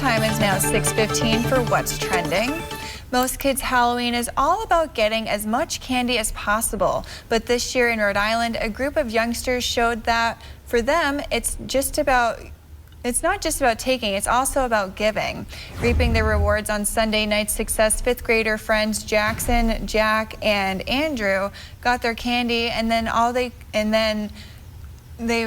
time is now 6:15 for What's Trending. Most kids' Halloween is all about getting as much candy as possible. But this year in Rhode Island, a group of youngsters showed that for them, it's not just about taking, it's also about giving. Reaping their rewards on Sunday night success, fifth grader friends Jackson, Jack, and Andrew got their candy, and then they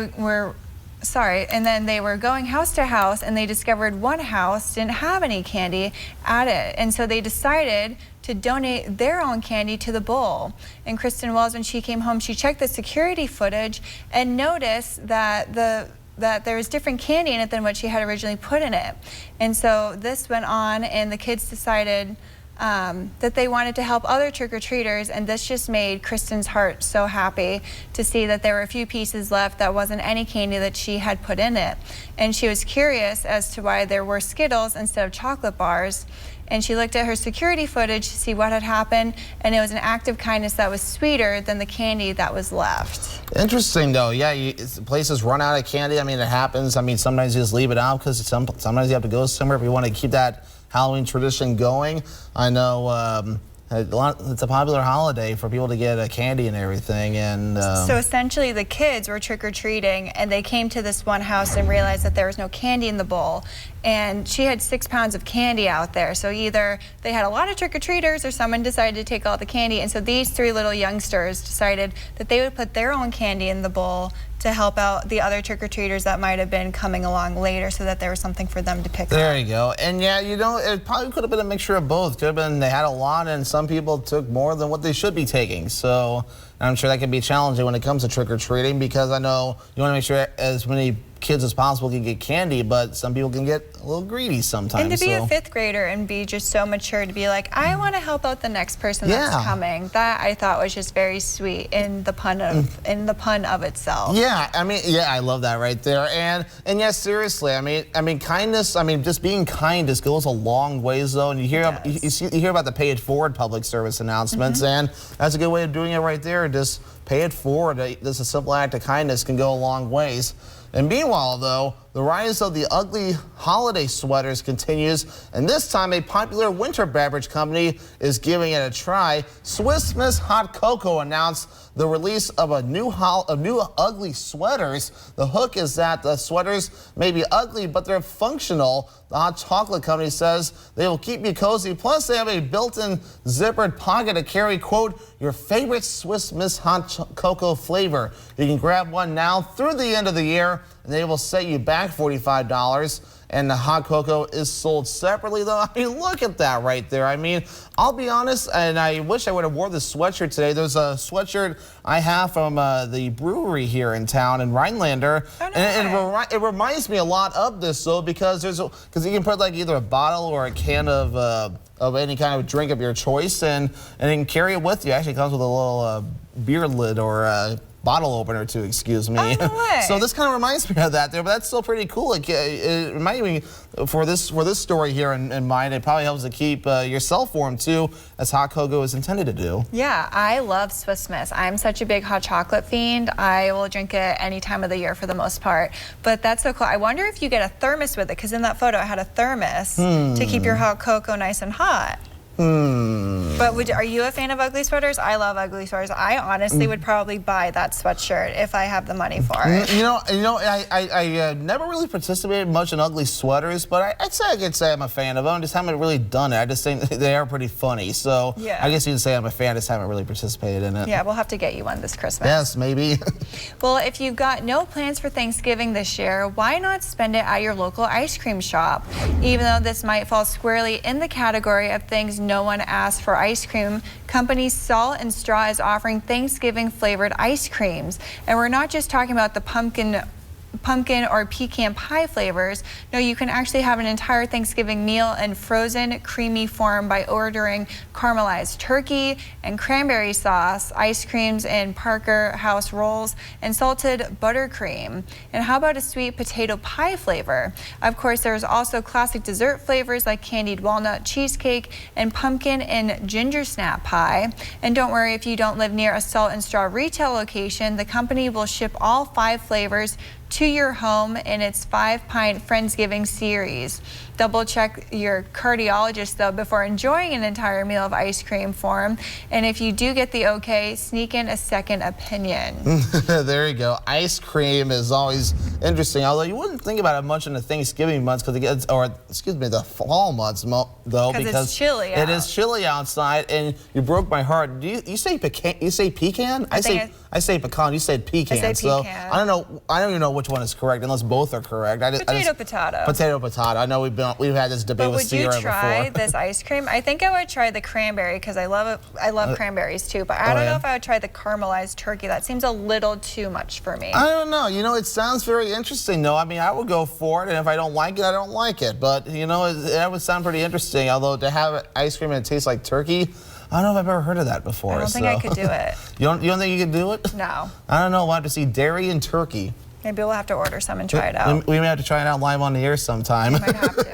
were going house to house, and they discovered one house didn't have any candy at it. And so they decided to donate their own candy to the bowl. And Kristen Wells, when she came home, she checked the security footage and noticed that there was different candy in it than what she had originally put in it. And so this went on, and the kids decided that they wanted to help other trick-or-treaters, and this just made Kristen's heart so happy to see that there were a few pieces left that wasn't any candy that she had put in it. And she was curious as to why there were Skittles instead of chocolate bars. And she looked at her security footage to see what had happened, and it was an act of kindness that was sweeter than the candy that was left. Interesting, though. Yeah, places run out of candy. I mean, it happens. I mean, sometimes you just leave it out because sometimes you have to go somewhere if you want to keep that Halloween tradition going. I know it's a popular holiday for people to get candy and everything. And so essentially the kids were trick-or-treating, and they came to this one house and realized that there was no candy in the bowl. And she had 6 pounds of candy out there. So either they had a lot of trick-or-treaters or someone decided to take all the candy. And so these 3 little youngsters decided that they would put their own candy in the bowl to help out the other trick-or-treaters that might have been coming along later, so that there was something for them to pick up. There you go. And yeah, you know, it probably could have been a mixture of both. Could have been they had a lot, and some people took more than what they should be taking. So I'm sure that can be challenging when it comes to trick-or-treating, because I know you want to make sure as many kids as possible can get candy, but some people can get a little greedy sometimes. And to be a 5th grader and be just so mature to be like, I want to help out the next person that's coming. That I thought was just very sweet in the pun of itself. Yeah, I mean, yeah, I love that right there. And yes, seriously, I mean, kindness. I mean, just being kind just goes a long ways, though. And you hear you hear about the Pay It Forward public service announcements, and that's a good way of doing it right there. Just pay it forward. Just a simple act of kindness can go a long ways. And meanwhile, though, the rise of the ugly holiday sweaters continues, and this time a popular winter beverage company is giving it a try. Swiss Miss Hot Cocoa announced the release of new ugly sweaters. The hook is that the sweaters may be ugly, but they're functional. The hot chocolate company says they will keep you cozy. Plus, they have a built-in zippered pocket to carry, quote, your favorite Swiss Miss Hot Cocoa flavor. You can grab one now through the end of the year, and they will set you back $45. And the hot cocoa is sold separately, though. I mean, look at that right there. I mean, I'll be honest, and I wish I would have worn this sweatshirt today. There's a sweatshirt I have from the brewery here in town in Rhinelander. Oh, no. And it reminds me a lot of this, though, because you can put like either a bottle or a can of any kind of drink of your choice, and you can carry it with you. It actually comes with a little beer lid or bottle opener too, excuse me. Oh, no way. So this kind of reminds me of that there, but that's still pretty cool. It reminds me for this story here in mind, it probably helps to keep yourself warm too, as hot cocoa is intended to do. Yeah, I love Swiss Miss. I'm such a big hot chocolate fiend. I will drink it any time of the year for the most part. But that's so cool. I wonder if you get a thermos with it, because in that photo it had a thermos to keep your hot cocoa nice and hot. But are you a fan of ugly sweaters? I love ugly sweaters. I honestly would probably buy that sweatshirt if I have the money for it. You know, I never really participated much in ugly sweaters, but I could say I'm a fan of them. I just haven't really done it. I just think they are pretty funny. So yeah. I guess you can say I'm a fan. I just haven't really participated in it. Yeah, we'll have to get you one this Christmas. Yes, maybe. Well, if you've got no plans for Thanksgiving this year, why not spend it at your local ice cream shop? Even though this might fall squarely in the category of things no one asked for ice cream, company Salt and Straw is offering Thanksgiving flavored ice creams. And we're not just talking about the pumpkin or pecan pie flavors. No, you can actually have an entire Thanksgiving meal in frozen, creamy form by ordering caramelized turkey and cranberry sauce, ice creams in Parker House rolls, and salted buttercream. And how about a sweet potato pie flavor? Of course, there's also classic dessert flavors like candied walnut cheesecake and pumpkin and ginger snap pie. And don't worry, if you don't live near a Salt and Straw retail location, the company will ship all 5 flavors to your home in its 5-pint Friendsgiving series. Double check your cardiologist though before enjoying an entire meal of ice cream for 'em. And if you do get the okay, sneak in a second opinion. There you go. Ice cream is always interesting, although you wouldn't think about it much in the Thanksgiving months, because it gets, or excuse me, the fall months though, because it's chilly out. It is chilly outside, and you broke my heart. Do you say pecan? You say pecan? I say pecan. You said pecan. I say so pecan. I don't know. I don't even know which one is correct, unless both are correct. Potato. Potato. I know we've had this debate with Sierra before. Would you try this ice cream? I think I would try the cranberry because I love it. I love cranberries too, but I don't know if I would try the caramelized turkey. That seems a little too much for me. I don't know. You know, it sounds very interesting, though. I mean, I would go for it, and if I don't like it, I don't like it. But you know, that would sound pretty interesting. Although to have ice cream and it tastes like turkey, I don't know if I've ever heard of that before. I don't think I could do it. You don't think you could do it? No. I don't know. We'll have to see dairy and turkey. Maybe we'll have to order some and try it out. We may have to try it out live on the air sometime. We might have to.